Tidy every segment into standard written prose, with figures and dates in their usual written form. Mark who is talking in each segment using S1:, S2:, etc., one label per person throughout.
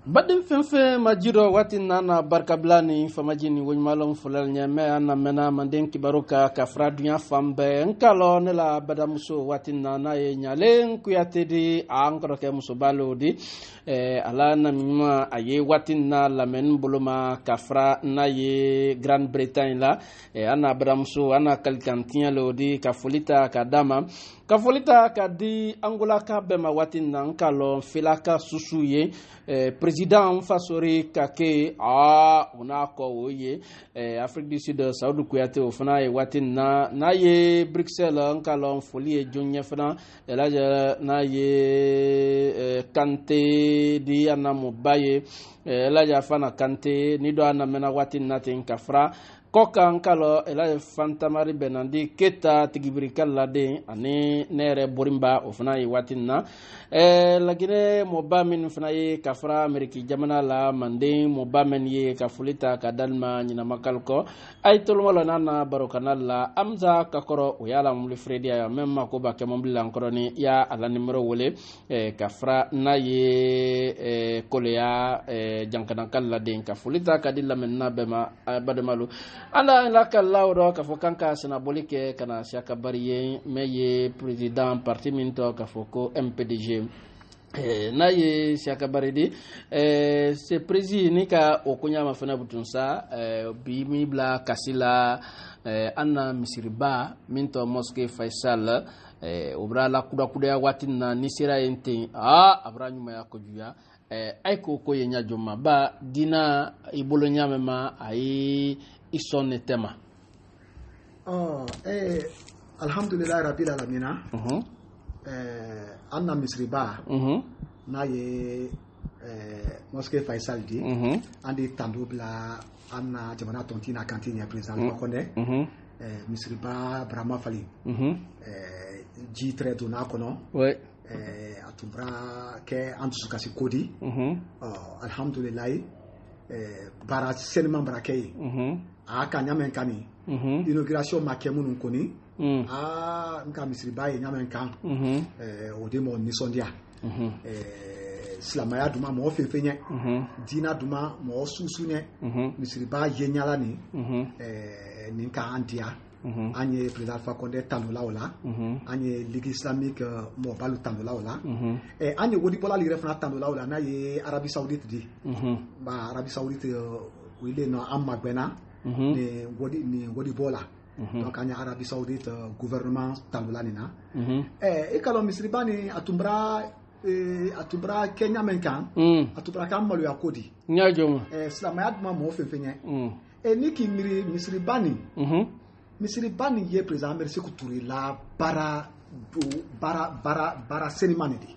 S1: Badin fenfe majiro wati nana barkablani famajini wonymalon fulal nyame ana mena manden kibaruka kafra dunya fambe nkalo nela badamuso wati nana ye nyalen kuyatedi ankro ke muso balodi ala na mima aye wati na lamen buluma kafra na ye Grande Bretagne la ana badamuso ana kalkantinya lodi kafolita kadama kafolita kadi angola ka bema wati na nkalo filaka susuye président fasori kake ona ko woye Afrique du Sud Saoudou Kouyaté o fana e watin na ye Bruxelles nkalon folie jonye fana elaja na ye Kanté di anamu baye elaja fana Kanté ni do anamena watin natin kafra koka nkalo ela fantamari benandi keta tigibrikal lade ani nere borimba ofuna yi watinna lagine mobamin funa yi kafra ameriki jamana la mande mobamin ye kafulita kadalma nyina makalko ay tolwala nana barokanal la amza kakoro uyala muli fredi ya memma ko ba kemambila nkoroni ya ala numero wole kafra na ye kolea jankanankal lade kafulita kadilla menna bema bademalu ala la kalawro ka fokanka sana bolike kana shaka bariye meye président parti minto ka foko MPDG na ye shaka baridi c'est président ni ka okunya mafana butunsa bi bla kasila anna misiriba minto mosque Faisal obra la kuda ya watina nisira ente abra nyuma ya kojuya ay ko yenya joma ba dina ibolo nyamema ay isonne tema
S2: alhamdulillah rabbil alamin anna misriba na ye mosque Faisal di andi tandubla anna jamana tontina kantine président Makonde misriba brahma fali ji très dona kono
S1: ouais
S2: atubra ke antu kasi kodi alhamdulillah bara seulement brakay aka nyamen kani inauguration makemunu koni nka misriba ye nyamen kan ode mo nisondia slamaya duma mo fefenye dina duma mo susunye misriba ye nyala ni ninka antia anye président Fakonde tandola ola anye ligue islamique mo balu tandola ola anye wodi bola li refna tandola ola na ye Arabie Saoudite di ba Arabie Saoudite wile no amagbena ni wodi bola donc anye Arabie Saoudite gouvernement tandola nina kalo misribani atumbra Kenya menkan atubra kam malu yakodi
S1: nyajoma
S2: slamayad ma mo fefenye niki misribani misribani ye président merci ko touré la bara senimani di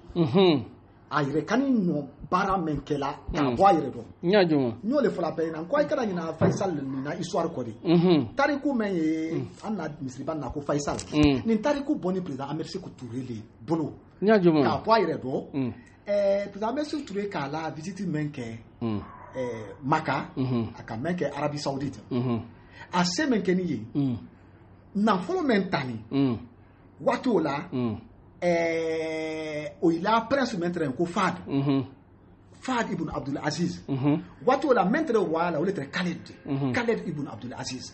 S2: ayre kani no bara menkela ka boyre do
S1: nyajuma
S2: nyole fola pe na ko ay kada nyina Faisal ni na histoire ko di tariku men anna misribani na ko Faisal ni tariku boni président merci ko touré le bolo
S1: nyajuma
S2: ka boyre do président merci ko touré ka la visite menke Maka aka menke Arabie Saoudite a se menkeni ye na folo mentani watu la o ila prince mentre ko Fad ibn Abdul Aziz watu la mentre wala o letre Khaled ibn Abdul Aziz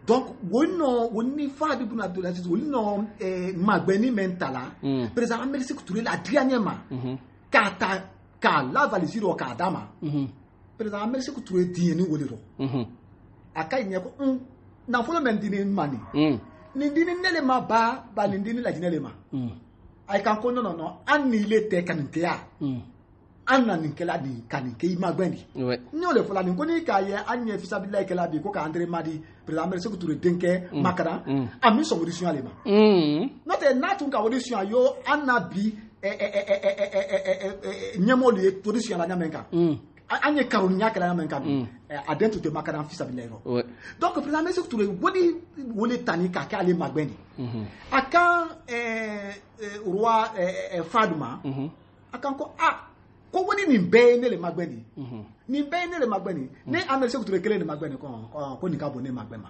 S2: donc woni Fad ibn Abdul Aziz wonno magbeni mentala président Amerisi Touré la dernièrement ka la valise ro ka dama président Amerisi Touré dieni woliro akai nyeko na folo men dini mani ni dini nele ma ba ni dini la jinele ma ai kan ko no anni le te kaninkeya anna ninkela di kaninke ma gbendi ni ole fola ni ko ni ka ye anye fisabila kela bi ko ka André Madi président Amerisi Touré denke makara ami so audition ale ma not e natun ka audition yo anna bi nyemo le audition la nyamenka anye karonya kala menka adentu te makara fisa bilero donc président Amerisi Touré wodi tani ka ale magbendi aka roi Faduma akan ko wodi ni be ne le magbendi ni be ne le magbendi ne Amerisi Touré kele ne magbendi ko ni ka bonne magbema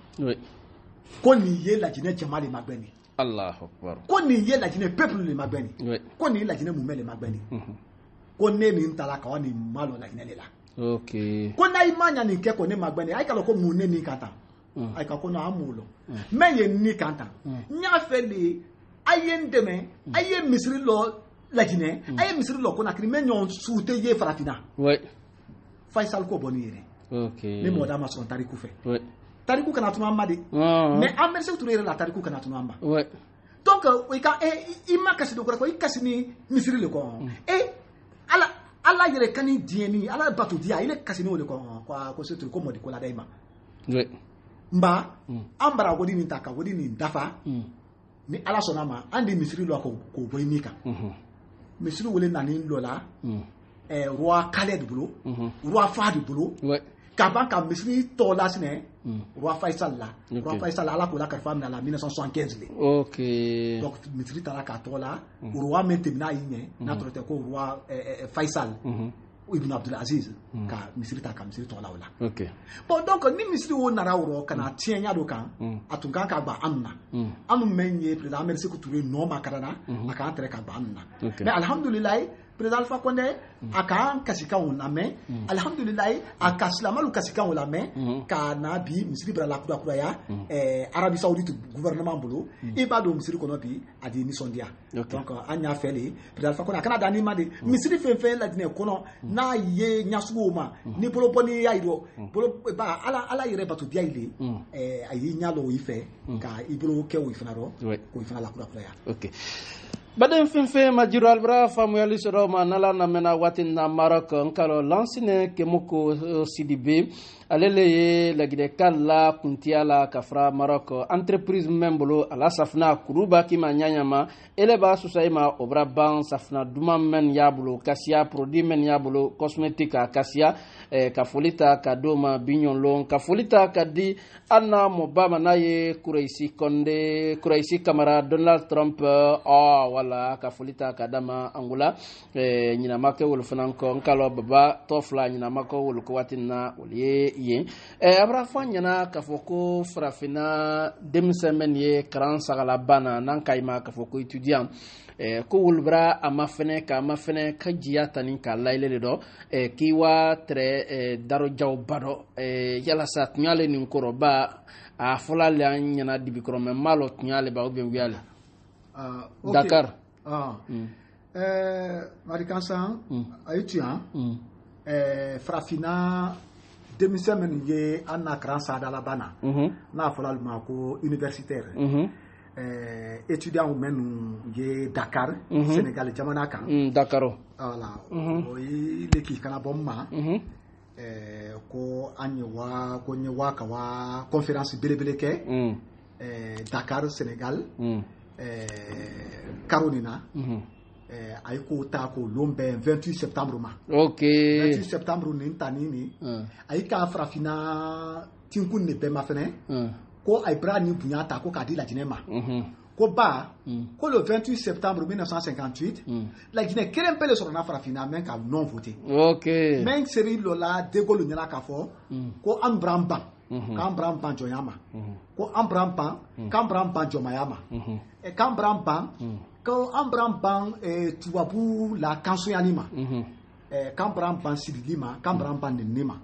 S2: ko ni ye la jine jamali magbendi
S1: Allahu akbar
S2: ko ni ye la jine peuple le magbendi ko ni la jine mumele magbendi ko ne nin tala ka ni malo la hinele la
S1: okay
S2: ko na imanya ni ke ko ne magbani ay kala ko mu ne ni kanta ay ka ko na amulo me ye ni kanta nya feli ayen deme ayen misri lo la Guinée ayen misri lo ko na kri me nyon soute ye farafina
S1: ouais
S2: Faisal ko boni yere
S1: okay
S2: ni moda ma son tariku fe
S1: ouais
S2: tariku kana tuma madi mais amerse touré la tariku kana tuma mba
S1: ouais
S2: donc we ka ima kasi do ko ikasi ni misri le ko ala yere kani dieni ala batu dia ile kasi ni le ko ko se ko modi ko la daima
S1: ouais
S2: mba ambara godi ni taka godi ni dafa ni ala sonama andi misri lo ko boynika misri wole nani lola roi Khaled bulo roi Fahd bulo
S1: ouais
S2: kaban ka misri tola sine roi Faisal la roi Faisal ala ko la ka fam na la 1975 le
S1: okay
S2: donc misri tala ka tola roi metemna yinye na trote ko roi Faisal Ibn Abdul Aziz ka misri ta ka misri tola wala
S1: okay
S2: bon donc ni misri wo nara woro kana tienya do kan atunga ka ba amna am menye président merci ko touré no makarana aka entre ka ba amna mais alhamdulillah président Alpha Condé aka kasika on amé alhamdulillah aka slamalu kasika on amé ka nabi misri bra la kuda ya Arabie Saoudite gouvernement bolo e ba do misri ko no bi adi mission dia donc anya fele président Alpha Condé kana dani made misri fe la dine kono na ye nyasugo ma ni bolo boni ya ido bolo ba ala yere batu dia ile ayi nyalo ife ka ibro ke wo ifanaro ko ifana la kuda ya
S1: okay baden finfe majiro albra famu yali soro ma nala na mena watin na Maroc nkalo lansine kemuko Sidibe alele ye lagide kala kuntiala kafra Maroc entreprise membolo ala safna kuruba kima nyanyama eleba susaima obra ban safna duma men yabulo kasia produit men yabulo cosmétique kasia kafolita kadoma bignon long kafolita kadi anna mobama naye Kuraisi Konde Kuraisi Kamara Donald Trump wala kafolita kadama angula nyina make wol fananko nkalo baba tofla nyina mako wol ko watinna woliye ye abra fanyana kafoko frafina demsemen ye kran sagala bana nan kayma kafoko étudiant ko wulbra amafene ka jiya tanin ka laylele do kiwa tre daro jaw bado yala sat nyale nin koroba a fola la nyana dibikro men malo nyale ba obi wiale Dakar
S2: Marikansan étudiant frafina demisemen ye anna kran sada la bana na fola ma ko universitaire étudiant ou menu ye Dakar Sénégal jamana kan
S1: Dakaro
S2: voilà o leki kana bomma ko anyewa ko nyewa ka wa conférence belebele ke Dakar Sénégal Carolina ay ko ta ko lombe 28 septembre ma
S1: okay
S2: 28 septembre ni tanini ay ka frafina tinkun ne be ma fene ko ay bra ni bunyata ko kadi la jinema ko ba ko le 28 septembre 1958 la Guinée kelen pele sur na frafina men ka non voté
S1: okay
S2: men seri lola de Gaulle nyala ka fo ko am bramba kam bramba joyama ko am bramba kam bramba jomayama e kam bramba ko am bramba tubabu la kansoyanima kam bramba sidilima kam bramba nenema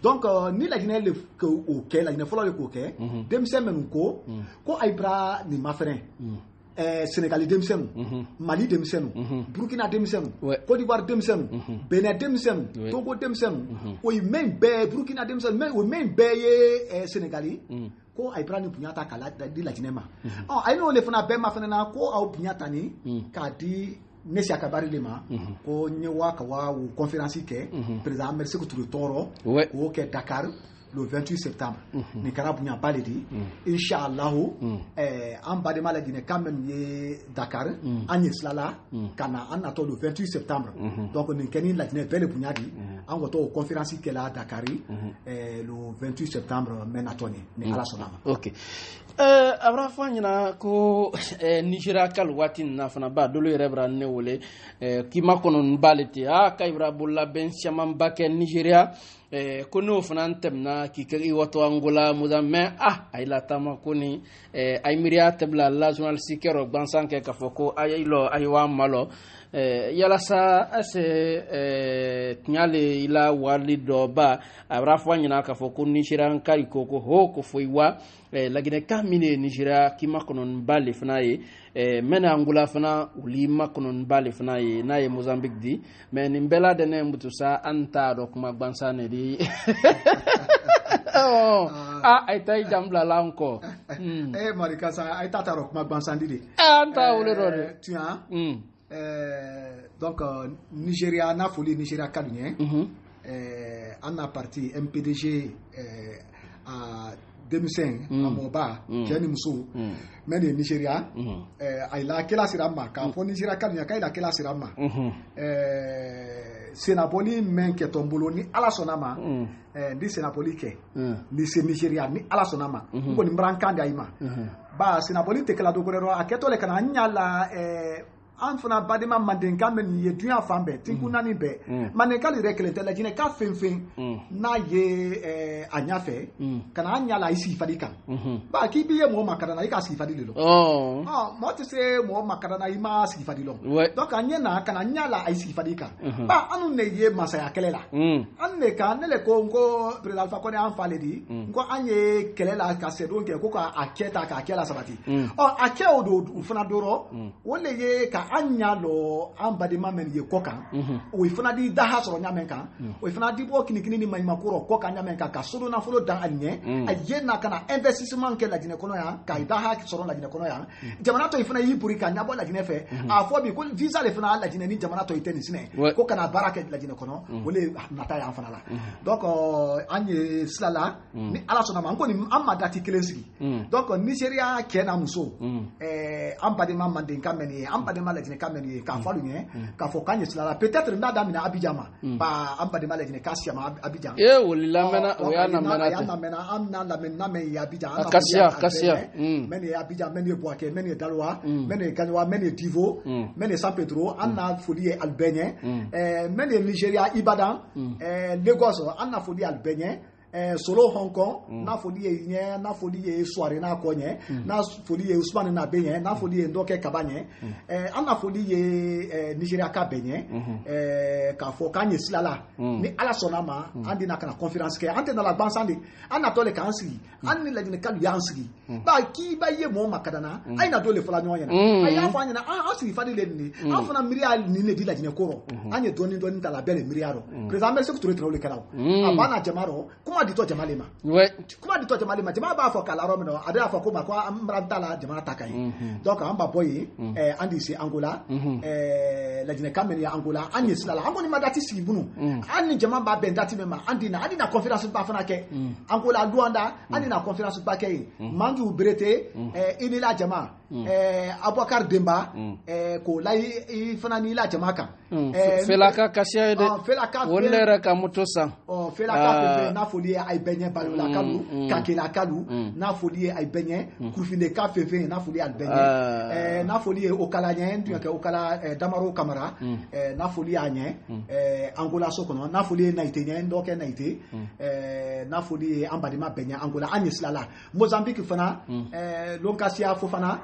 S2: donc ni la Guinée le ko la Guinée folo le ko ke demsem men ko aybra ni mafren Sénégal demsem Mali demsem Burkina demsem Côte d'Ivoire demsem Benin demsem Togo demsem o men be Burkina demsem men o men be ye Sénégali ko aybra ni punyata kala di la Guinée ma ay no le fana be ma fana na ko au punyata ni ka di Nesi akabari lema ko nyewa ka wa conférence ke président merci ko tour toro ko ke Dakar le 28 septembre ni karabunya baledi inshallah en bade mala Guinée quand même ye Dakar agnes lala kana anato le 28 septembre donc ni keni la Guinée bele bunyadi an goto conférence qui est là à Dakar le 28 septembre menatoni ni ala sonama
S1: OK abra fanyina ko Nigeria kal watin na fana ba dolo rebra ne wole ki makonon baleti kaybra bulla ben chamam baken Nigeria ko no fana temna ki kari wato Angola mudame ay la tama koni ay miria tabla la journal sikero bansanke ka foko ayilo aywa malo yala sa ase nyale ila wali doba abra fanyina ka foko Nigeria kari koko ho ko foiwa la gine kamine Nigeria ki makonon bali fana ye mena Angola fana uli makonon bali fana ye na ye Mozambique di mais ni bela de ne mbutu sa anta do kuma bansane di ay tay jambla la encore
S2: Marika sa ay tata ro kuma bansandi di
S1: anta wole do
S2: tu as donc Nigeria na foli Nigeria kalunye on a parti MPDG à 2005 à Moba Kenny Musu mene Nigeria ay la kela sirama ka fo Nigeria kalunye ka ila kela sirama senapoli men ke tombolo ni ala sonama ndi senapoli ke ni se Nigeria ni ala sonama ngo ni mbrankande ayima ba senapoli te kala do gorero aketole kana nyala an fana badema mandenka men ye dunya fambe tinkuna ni be mandenka le reklente la jine ka fenfen na ye anyafe kana anya la isi fadika ba ki biye mo makara na ika si fadilo mo te se mo makara na ima si fadilo donc anya na kana anya la isi fadika ba anu ne ye masaya kelela an ne ka ne le ko ngo pre alpha ko ne an fale di ngo anye kelela ka se donc ko ka aketa ka kela sabati ake odo fana doro wole ye ka anya lo ambadema men ye kokan o ifana di daha soro nyamen kan o ifana di bo kinikini ni mayimakuro koka nyamen kan ka sodo na folo dan anye ayena kana investissement ke la jine kono ya ka daha soro la jine kono ya jamana to ifana yi puri kan nyabo la jine fe afo bi ko visa le fana la jine ni jamana to iteni sine ko kana baraka la jine kono wole nata ya fana la donc anye slala ni ala sona man ko ni amma dati kelesi donc Nigeria kena muso ambadema mandenka meni ambadema la jine kameni ka falu nye ka fo kanye sala peut-être ndada mina abijama ba ambadema la jine kasiama abijama
S1: woli la mena o ya na mena
S2: amna la mena me ya abijama
S1: kasia
S2: meni ya abijama meni boake meni dalwa meni kanwa meni divo meni San Pedro anna folie albenye meni Nigeria Ibadan Lagos anna folie albenye solo Hong Kong na folie nye na folie soirée na konye na folie Ousmane na benye na folie ndoke kabanye ana folie Nigeria ka benye ka fo kanye silala ni ala sonama andi na kana conférence ke ante na la bansandi ana tole ka ansi anni la dine kalu yansi ba ki ba ye mo makadana ay na dole fala nyonya na ay afa nyana asiri fadi le ni afana mirial ni ne di la dine koro anye doni ta la belle miriaro président merci que tu retrouves le canal abana jamaro kuma dito jamalima kuma dito jamalima jama ba fo kala romino ada fo kuma kwa amranta la jama takai donc amba boy andi si Angola la dine kameni ya Angola anye silala angoni madati si bunu ani jama ba bendati mema andi na conférence ba fana ke Angola Luanda andi na conférence ba ke manju brete ini la jama Abouakar Demba ko lai fana ni la jama kan
S1: felaka kasia de wolera ka motosa
S2: felaka na folie ay benye balula kalu kakela kalu na folie ay benye kurfinde ka fefe na folie al benye na folie okala nyen tu ke okala Damaro Camara na folie anye Angola sokono na folie naite nyen doke naite na folie ambadima benye Angola anye slala Mozambique fana lonkasia fofana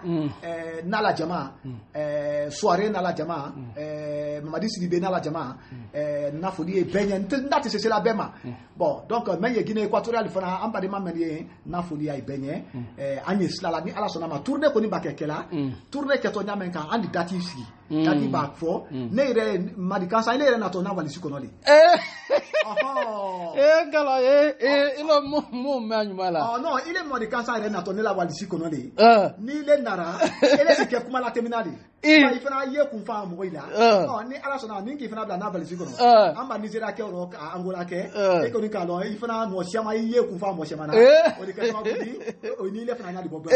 S2: na la jama soirée na la jama Mamadi Sidibé na la jama na folie benye ndati c'est la bema bon donc mais Guinée équatoriale fana ambadima menye na folie ay benye anye slala ni ala sonama tourner ko ni bakekela tourner keto nyamen kan andi dati ski kadi back for ne ire madikansa ile na to na wali sikono le
S1: ngala ilo mo manyumala
S2: non ile madikansa ile na to ne la wali sikono le ni ile nara ile sike kuma la terminali ba ifana ye kun fa mo ila ni ala sona ninki ifana bla na wali sikono amba Nigeria ke ro Angola ke e ko ni kalo ifana no shama ye kun fa mo shama na o de ka ma budi o ni ile fana na di bobo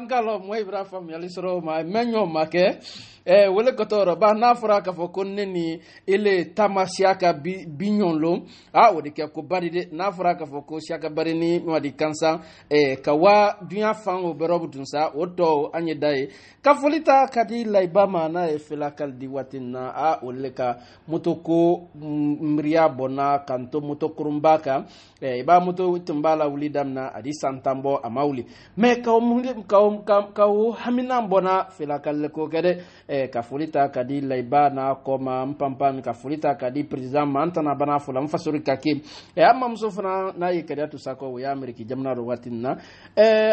S1: ngalo mo ibra fam yali soro ma menyo make wele kotoro ba na fura ka fo ko neni ile tamasiya ka binyonlo o de ke ko bari de na fura ka fo ko siaka bari ni wadi kansa ka wa dunya fan o berobu tunsa o to anye dai ka folita kadi laibama na fela kaldi watina wele ka motoko mriya bona kanto motokurumbaka ba moto tumbala wuli damna adi santambo amauli me ka hamina bona fela kalle ko kede ka folita kadi laiba na koma mpampan ka folita kadi president mantana bana fula mfasuri kake amma musofana na yikada to sako ya ameriki jamna ro watinna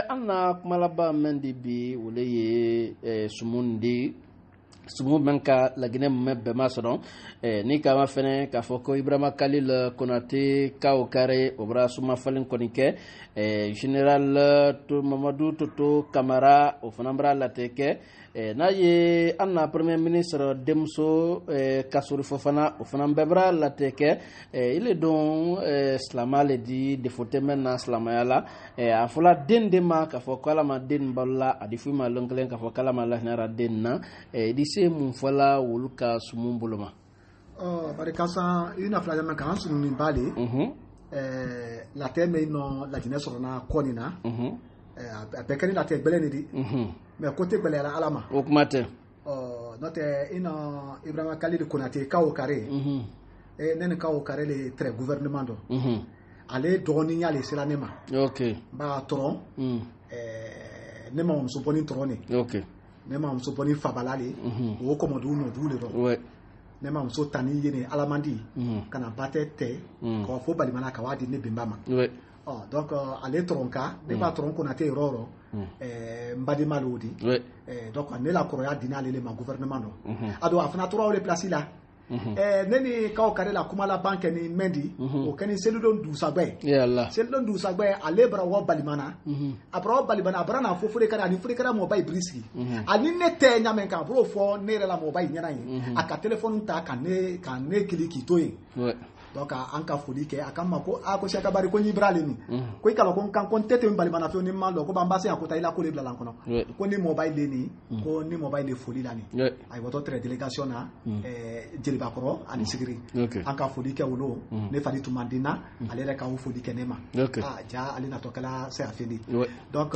S1: anna kumalaba mendi bi wuleye sumundi sumu menka lagine mebbe masodon ni kama fene ka foko Ibrahima Khalil Konate kaw kare obra suma falen konike general to Mamadou Toto Camara o fanambra lateke na ye anna premier ministre Demso Kassouri Fofana o fanambra lateke ile don slamale di defote menna slamayala afula dendema ka fokala ma den balla adifuma lonklen ka fokala ma lahnara denna di se mun fala wuluka sumumbuluma
S2: bari kasa ina fala jama kan sunu ni bale la teme no la jine sorona konina bekani la te gbele ni di mais côté gbele la alama
S1: okumate
S2: note ina Ibrahima Khalil Konate kawo kare nene kawo kare le très gouvernement do ale doni yale silanema
S1: okay
S2: ba tron ne ma so boni troni
S1: okay
S2: ne ma so boni fabalale o komodo no dule do
S1: ouais
S2: ne ma so tani yene alamandi kana batete ko fo balimana ka wadi ne bimbama
S1: ouais
S2: donc ale tronka ne ba tron Konate roro mbadi malodi
S1: ouais
S2: donc ne la koroya dinale le ma gouvernement no ado afana tro le place là neni kaw kare la kuma la banque ni mendi o kani seludon du sagbe
S1: yalla
S2: seludon du sagbe ale bra wo balimana abra wo balimana abra na fofure kare ani fure kare mo bay briski ani nete nyamen ka bro fo nere la mo bay nyana yi aka telephone ta kan ne kliki to yi donc an ka foli kɛ a ka ma ko ko Siaka Bari ko ɲibrale ni ko i kala ko kan ko tete balimana fe ni man do ko bambase a ko ta ila ko le bila lan kono ko ni mobile le ni ko ni mobile le foli la ni ay woto très délégation na jeliba koro ani sigiri an ka foli kɛ wolo ne fali tumandina ale re ka wo foli kɛ ne ma ja ale na to kala se afeli donc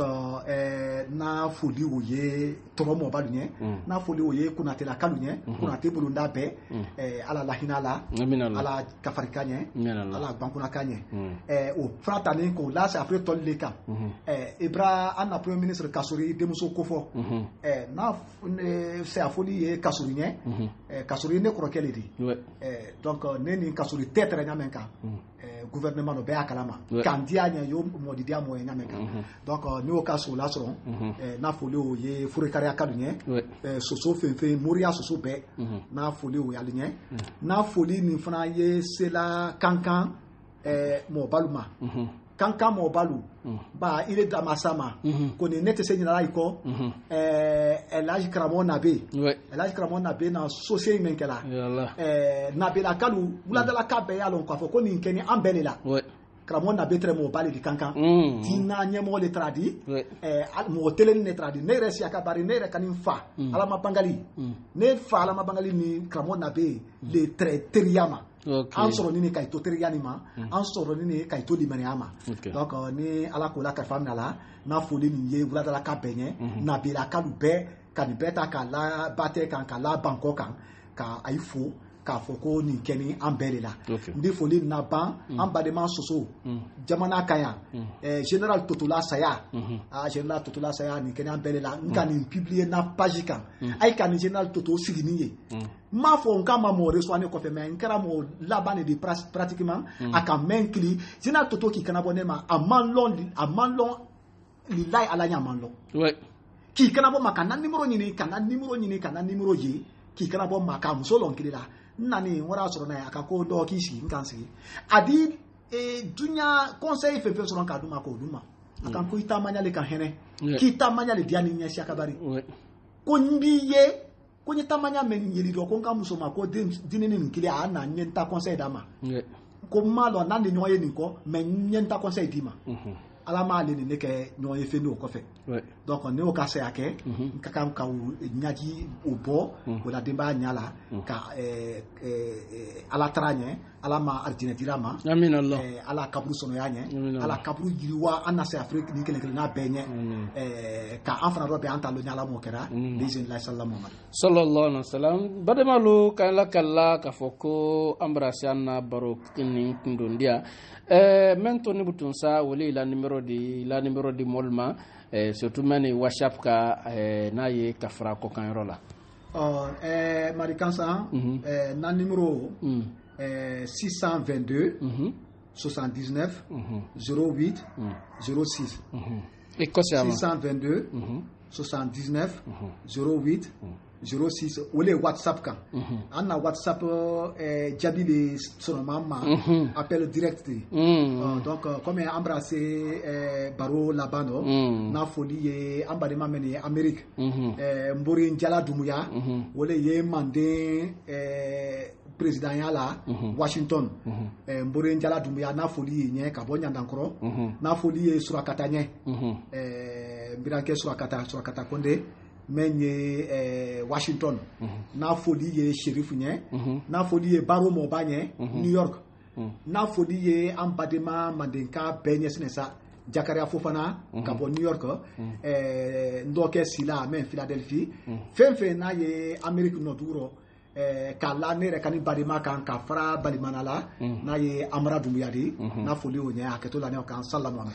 S2: na foli wo ye toro mobile nye na foli wo ye Konate la kalu nye Konate bulunda be ala lahina la ala kafari kanye ala bankuna kanye o fratani ko là c'est après tol leka Ibra anna premier ministre Kassouri Demso Kofo na c'est afoli e Kassouri nye Kassouri ne krokele di donc neni Kassouri tetre nyamenka gouvernement no be akalama kandia nya yo modidia mo nyamenka donc ni o kaso la so na foli o ye furikari akadunye soso fenfe moria soso be na foli o yalinye na foli ni fana ye la kankan mo baluma kankan mo balu ba ile damasama ko ne nete se nyala iko elaj kramona be elaj kramona be na société menkela na be la kalu bula de la kabe alon ko fo ko ni keni ambelela kramona be tre mo bali di kankan dina nyemo le tradi mo telen ne tradi ne re Siaka Bari ne re kanin fa ala ma bangali ne fa ala ma bangali ni kramona be le tre teriama an sɔrɔ ni kay to teriyani ma an sɔrɔ ni kay to limaniama donc ni ala ko la ka famna la na foli ni ye wula dala ka bɛɲɛ na bila kalu bɛɛ ka nin bɛɛ ta ka la bate kan ka la banko kan ka ayi fo k'a fɔ ko nin kɛ ni an bɛɛ de la n bɛ foli na ban an badenma soso jamana kan yan général Totola Saya général Totola Saya nin kɛ ni an bɛɛ de la n ka nin publier na page kan a ye ka nin général Toto sigi ni ye n m'a fɔ n k'a ma mɔgɔ reçoit ne kɔfɛ mais n kɛra mɔgɔ laban de pratiquement a ka mɛn kili général Toto k'i kana bɔ ne ma a man lɔn lilayi ala ɲɛ a man lɔn k'i kana bɔ ma ka na numéro ɲini ka na numéro ye k'i kana bɔ ma ka muso lɔn kili la nani wara sɔrɔ n'a ye a ka ko dɔ k'i sigi n kan sigi a di dunya conseil fɛn fɛn sɔrɔ k'a d'u ma k'o d'u ma a kan ko i taamanya le ka hinɛ k'i taamanya le diya ni ɲɛ Siaka Bari ko n b'i ye ko n ye taamanya mɛ yeli dɔ ko n ka muso ma ko dini ni nin kelen a na n ye n ta conseil d'a ma ko n m'a dɔn n'an de ɲɔgɔn ye nin kɔ mɛ n ye n ta conseil d'i ma ala m'ale ni ne kɛ ɲɔgɔn ye fɛn o kɔfɛ donc ne o ka se yake ka kan ka nyaji o bo o la demba nyala ka ala tranye ala ma argentina ma
S1: amin allah
S2: ala kabru sono yanye ala kabru jiriwa anna se afrique ni kele na benye ka afana robe anta lo nyala mo kera bizin la
S1: sallallahu alaihi wasallam bademalu kala kala ka foko ambrasiana baro kini kundondia mento ni butunsa wali la numero di molma surtout mani whatsapp ka na ye kafra ko kan rola
S2: marikansa na numéro 622 79 08 06
S1: et quoi c'est
S2: 622 79 08 06 wole WhatsApp kan anna WhatsApp jabi le sono mama appel direct donc comme embrasser baro labano na folie ye ambade mamene Amérique mbori njala dumuya wole ye mande président yala Washington mbori njala dumuya na folie nye ka bonya ndankoro na folie surakata nye biranke surakata konde menye Washington na foli ye sheriff nye na foli ye baro moba nye New York na foli ye ambadema mandenka benye sinesa Jakaria Fofana kabo New York ndoke sila men Philadelphie fenfe na ye Amerique noduro kala nere kani badema kan kafra balimanala na ye Amara Dumuyadi na foli o nya aketola ne kan sallallahu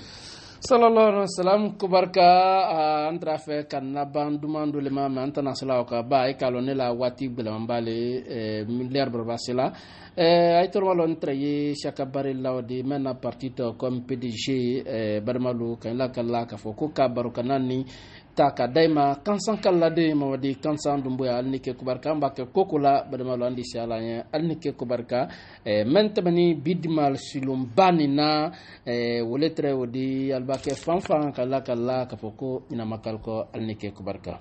S1: sallallahu alaihi wasallam kubarka antra fe kanna bandumandu le mama antana sala ka ba e kalone la wati belambale milliard barbasela ay torwalo entreye chaka bari lawdi mena partito comme PDG barmalu kan la kala ka foko ka barukanani taka daima kansan kala de mawadi kansan dumbuya alnike kubarka mbake kokola barmalu andi shalanya alnike kubarka mentabani bidmal silum banina woletre wodi albake fanfan kala ka foko ina makalko alnike kubarka